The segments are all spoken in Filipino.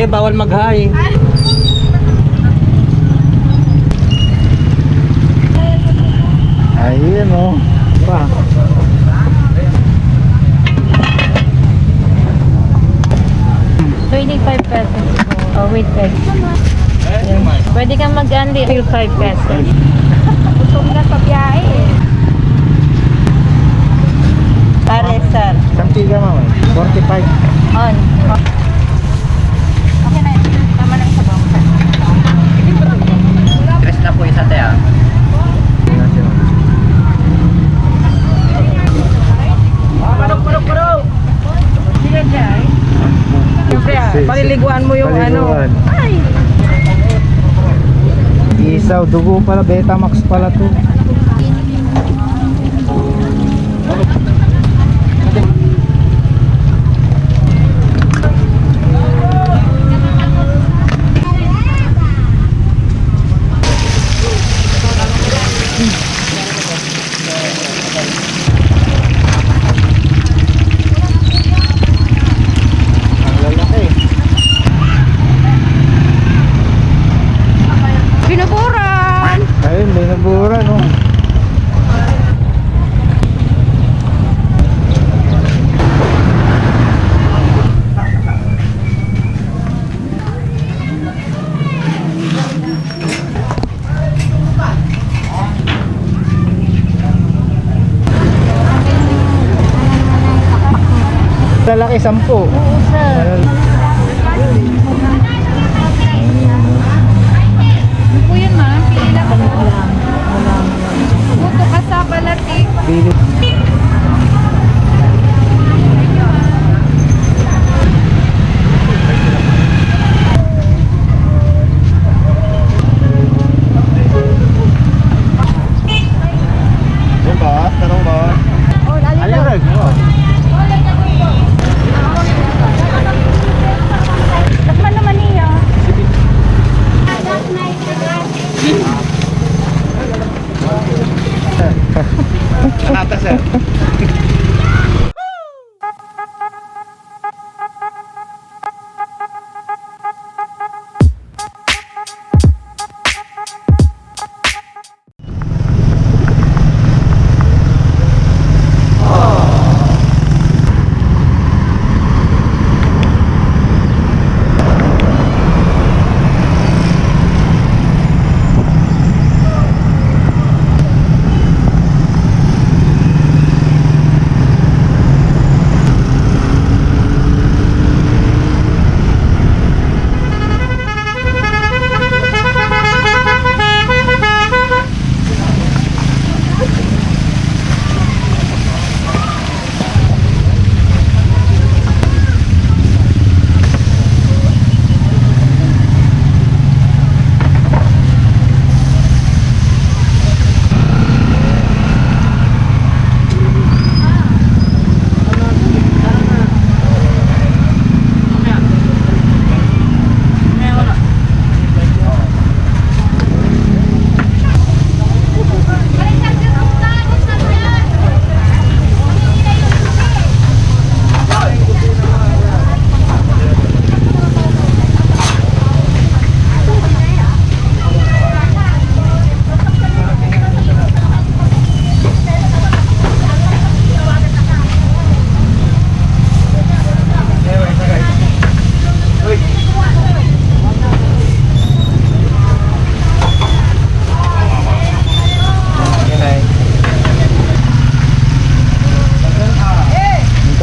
Hindi, bawal mag-hi. Ayun oh. Pa. 25 pesos po. Oh, with egg. Pwede kang mag-unli. 5 pesos. Gutom na sa biyahe eh. Pare, sir. Sampiga mama. 45. On. Okay na yun. Tama na sa bangka. Tres na po isa tayo. Parok! Sila dyan. Siyempre, paliliguan mo yung Paliguan. ano. Ay! Isaw, dugo pala, Betamax pala to. Ang lalaki. Binuburan! Ayun, may nabura no. Lalaki 10. Oo, sir. Ano po yun, ma'am? Pili lang ako. Puto ka sa balatik. Pilit. Yan ba? Tanong ba? Oh, alin lang. Alerag mo. Takman naman niya. Nata, sir.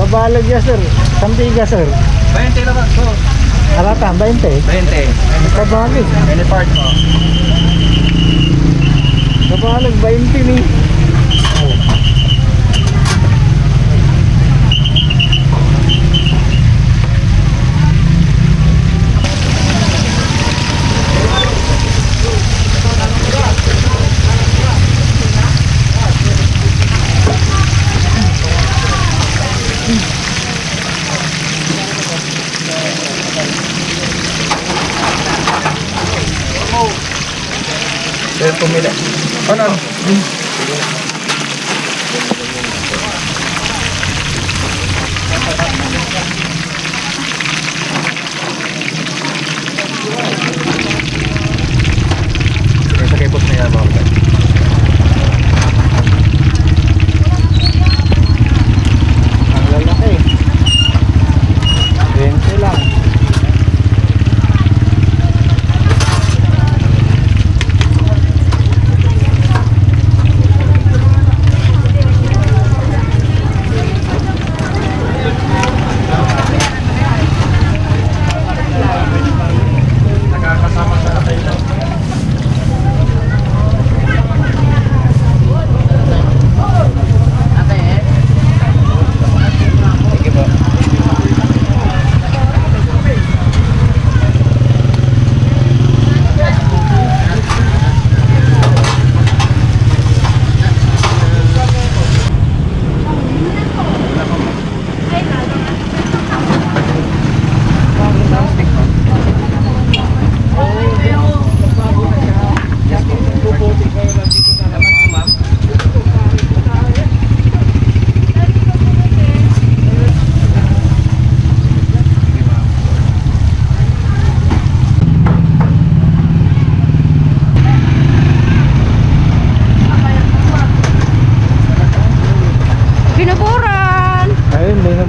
Kabalag ya sir. Sampiga sir. 20 na ba? So, Alata, 20. 20. Kabalag. Any part mo? Kabalag, 20 ni. Sir, pumili. Ano?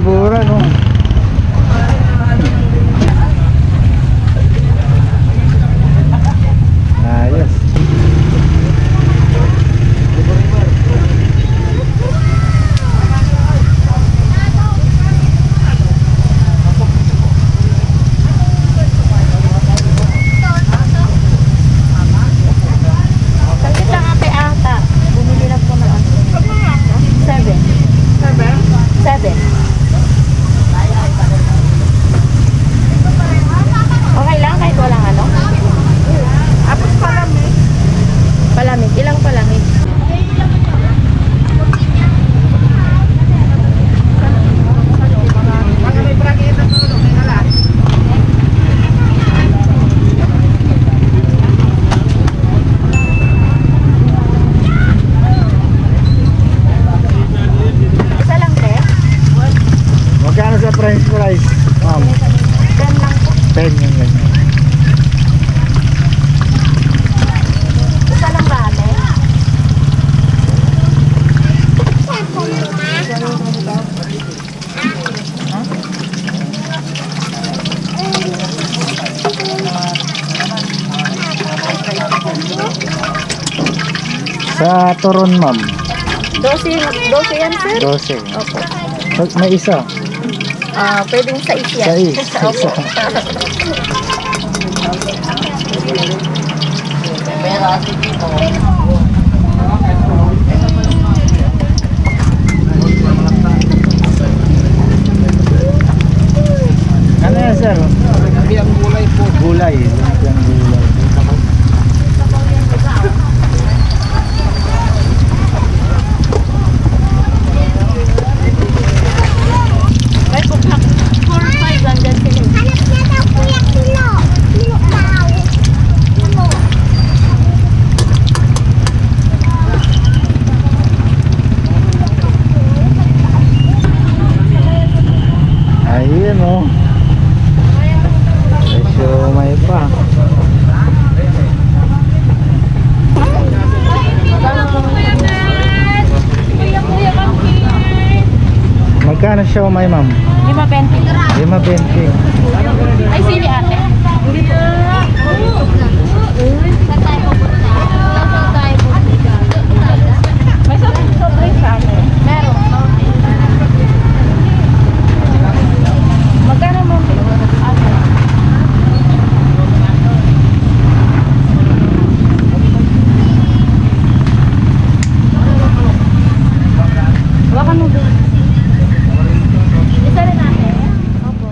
mura, no? Ayos. Kasi lang ate ata. Bumili lang po na ako. 7. 7. Okay lang kahit walang ano? Tapos palamig. Palamig? Ilang palamig? Isa lang te? Magkano sa french fries? Ma'am, 10 lang po. 10 yung ganyan. Isa lang ba ate? Sa turon, ma'am, 12 yan sir? 12. Opo. May isa. Pwedeng sa yan. Sais. Opo. Ano yan, sir? Lumpiang gulay po. Gulay. Lumpiang gulay. May pagkak 4-5 lang dyan sila. Hanap niya daw kuya kilo. Kilo daw. Kilo. Ayun, oh. May siomay pa. Magkano siomay, ma'am? 5.20. 5.20. Ay, sili ate. May soft drink sa ate. Meron. Magkano mo? Ate. Baka mo doon. Isa rin ate. Opo.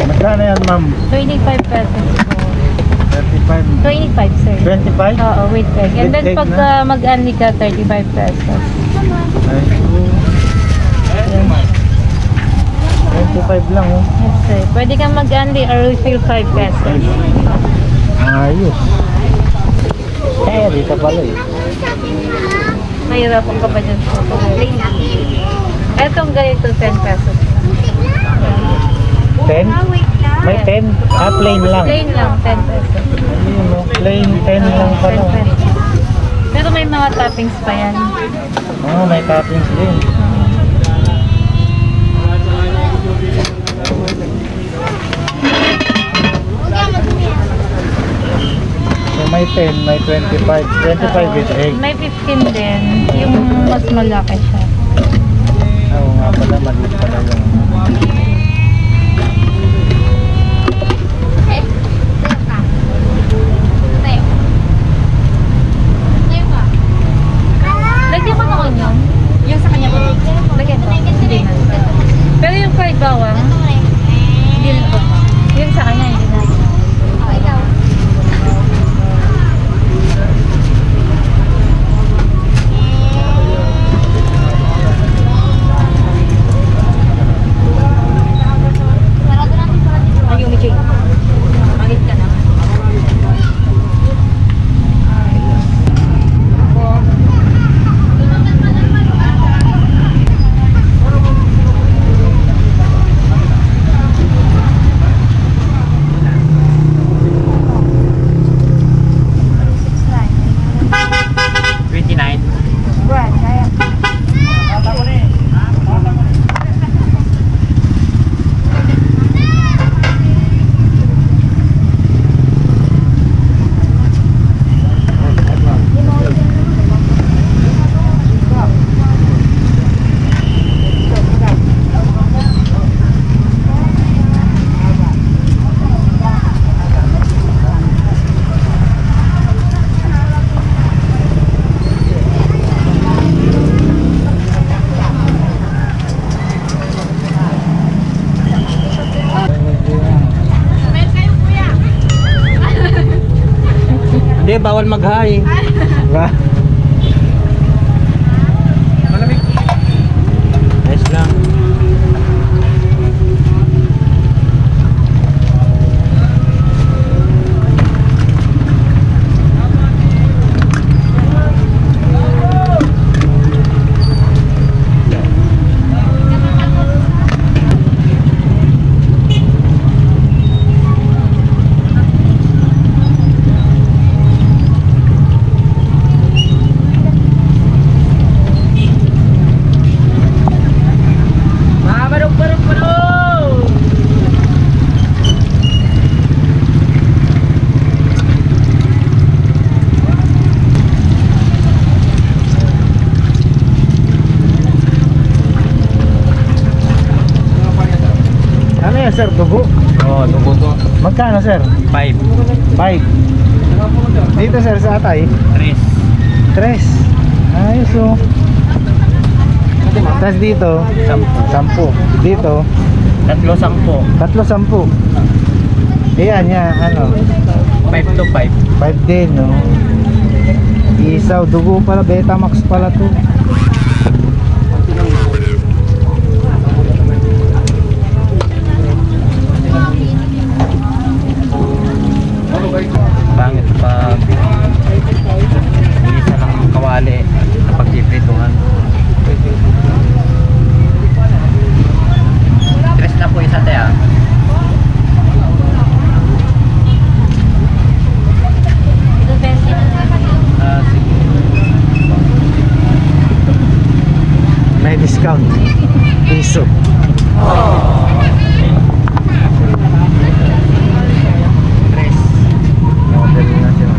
Magkano yan, ma'am? 25 pesos po. 35. 25 sir. 25? Oo, with egg. And With then egg pag na? mag-unli ka, 35 pesos. Ay, 25 lang, oh. Yes sir. Pwede kang mag-unli or refill 5 pesos. Ayos. Eh, dito pala eh. Mahirapan ka ba dyan po? Etong ganito, 10 pesos. 10? May 10? Ah, plain lang. Plain lang, 10 pesos. Ayun, oh. Plain 10 lang 10 pala. pesos. Pero may mga toppings pa yan. Oh, may toppings din. So may 10, may 25. 25 with egg. May 15 din. Yung mas malaki siya. Oo nga pala, maliit pala yung... Lagyan mo ng onion. Yung sa kanya po. Lagyan mo. Hindi na. Pero yung fried bawang, hindi na po. Yung sa kanya, hindi na. Hindi, bawal mag-hi. Diba? Ayos lang. Ano yan sir? Dugo? Oo, dugo to. Magkano sir? 5. 5. Dito sir sa atay? 3. 3. Ayos oh. Tapos dito? 10. Dito? 3, 10. 3, 10. Ayan yan, ano? 5 to 5. 5 din, no? Isaw, dugo pala, Betamax pala to. Pangit pag isa ng kawali pag iprituhan. 3 na po isa tayo. Ito 20 na naman. Sige. May discount. Piso. Model na siya.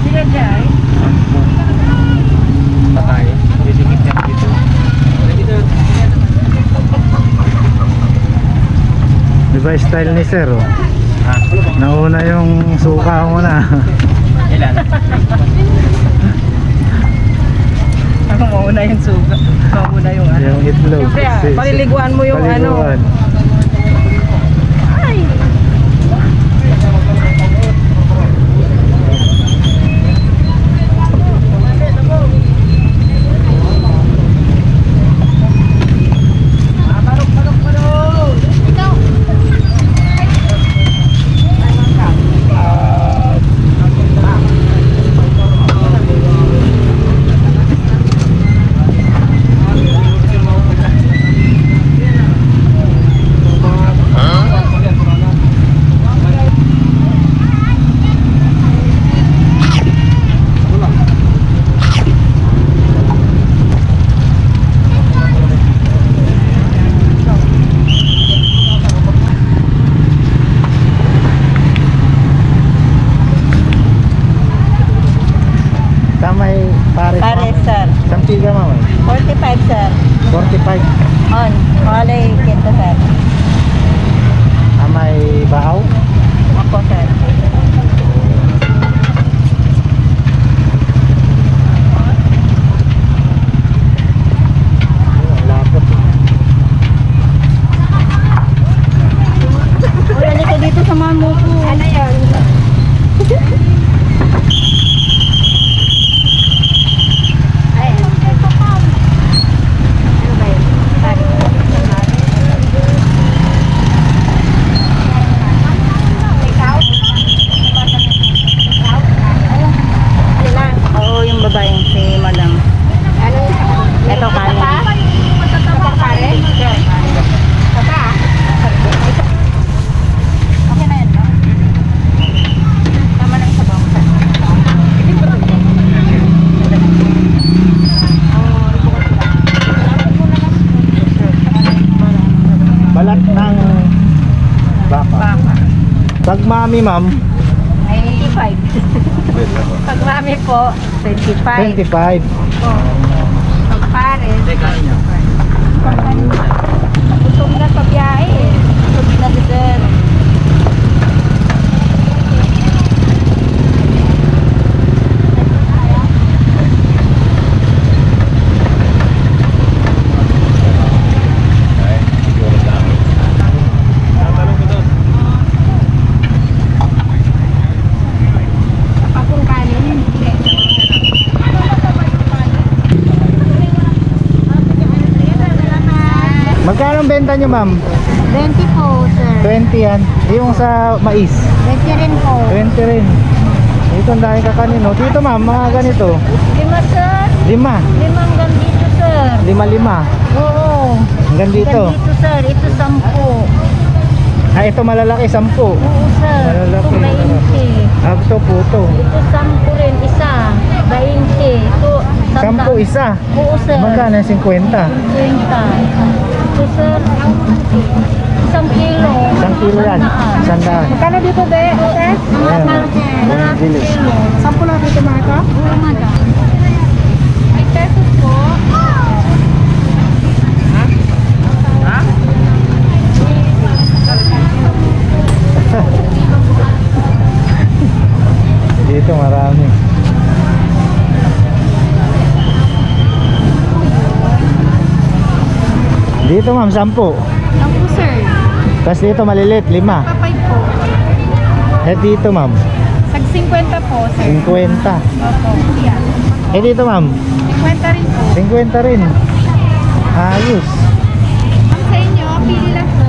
Sila dyan. Patay. Didikit yan dito. Diba style ni sir oh? Ha? Nauna yung suka muna. Ilan? Ako mauna yung suga. Mauna yung ano. Yung itlog. Siyempre, paliliguan mo yung Paliguan. Ay! Tamay pares. Pares, sir. Sampiga mama. 45, sir. 45. On. Wala kito, sir. Amay bahaw. Ako, sir. Lapot. Wala nito dito sa mamo ko. Ano yan? Oo, yung babae, si madam. Ito kanin. Okay na yan, no? Tama na yung sabaw. Balat ng baka. Pag mami ma'am, Ay, 25. Pag mami po, 25. 25. Pag pares, Teka niyo. Ayun. gutom Para sa biyahe. Sabi na si Sir. Akong kanin. Magkano ang benta nyo, ma'am? 20 po, sir. 20 yan. Yung sa mais. 20 rin po. 20 rin. Dito ang dami kakanin, no? Dito, ma'am, mga ganito. 5, Sir. 5. 5 hanggang dito, Sir. 5. Oo. Hanggang dito. Hanggang dito, Sir. Ito 10. Ah, ito malalaki, 10. Oo, Sir. Malalaki. Ito 20. Ah, ito puto. Ito 10 rin. Isa. 20. Ito 10 isa. Oo, Sir. Magkano? 50. 50. Ito, Sir. 1 kilo. 1 kilo yan. 100. Magkano dito, be? Ate? Ayan. Bili. 10 lang dito, mga ito? Oo, madam. 8 pesos po. Dito marami. Dito, ma'am, 10. Ang po, sir. Tapos dito maliliit, 5. Papay po. Eh dito, ma'am, Tag 50 po, sir. 50. Opo. Yan. Eh dito, ma'am, 50 rin po. 50 rin. Ayos. Ang sa inyo, pili lang po.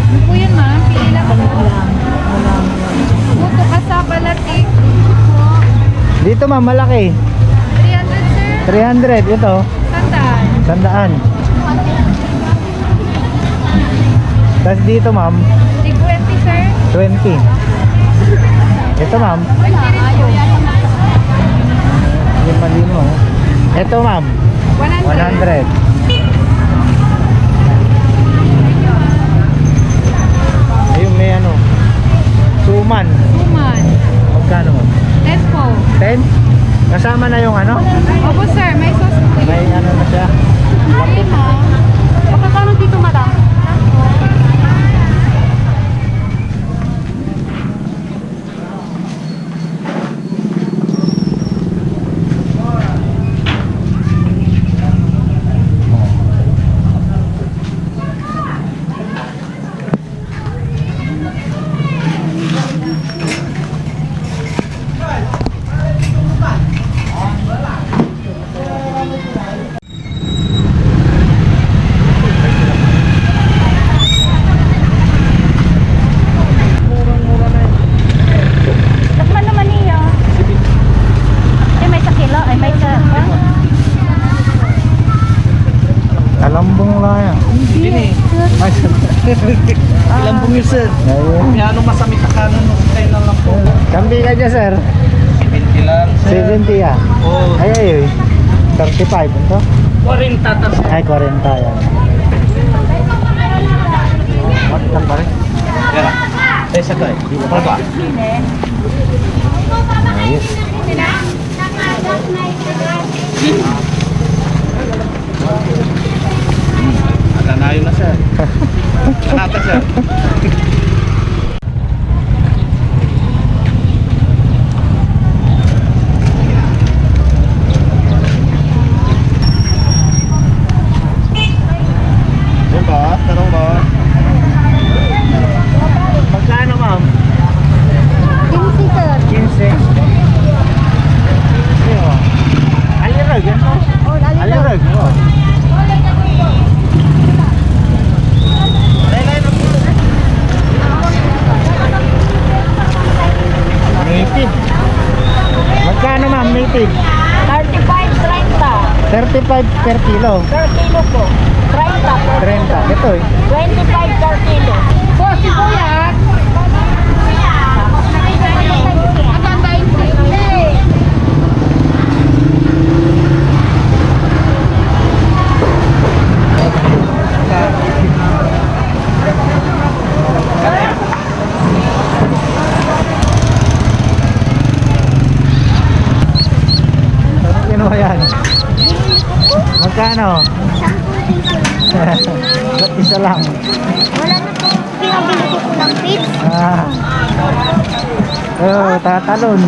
Ano po yun, ma'am? Pili lang po. Puto ka sa balatik. Dito, ma'am, malaki. 300, sir. 300. Ito, Tandaan. 100. Tapos dito, ma'am, 20, sir. 20. Ito, ma'am, 20 rin po. 5. Ito, ma'am, 100. 100. Ayun, may ano, suman. Suman. Magkano, ma'am? 10 po. 10? Kasama na yung ano? Opo, sir. May sauce po. May ano na siya. Ay, ma'am. Magkano dito, madam? Takman naman niya. Eh, may 1 kilo. Ay, may 1. Kalambong lang yan. Hindi. Lambong yun, sir. Ayun. May anong masamit na kanon nung tayo na lang po. Kambi ka dyan, sir. 70 lang, sir. 70 ah. Oo. Ay, ay, ay. 35. Ito? 40 tas. Ay, 40 yan. Bakit lang ba rin? Kaya. Tayo sa tayo. Ano ba? Ayos. Nanayo na, sir. Nanata, sir. Yan ba? Tanong ba? Magkano, ma'am? 15, sir. 15. Ayun. Alirag, yan po. Oh, Alirag. Oh. Native. Magkano, ma'am, native? 35, 30. 35 per kilo. Per kilo po. 30 per 30. Ito eh. 25 per kilo. Po, si Kuya. Matandain po. mo yan? Magkano? 10 piso. Ba't isa lang? Wala na po. Pinabili ko ng pizza. Ah. Oh, tatalon.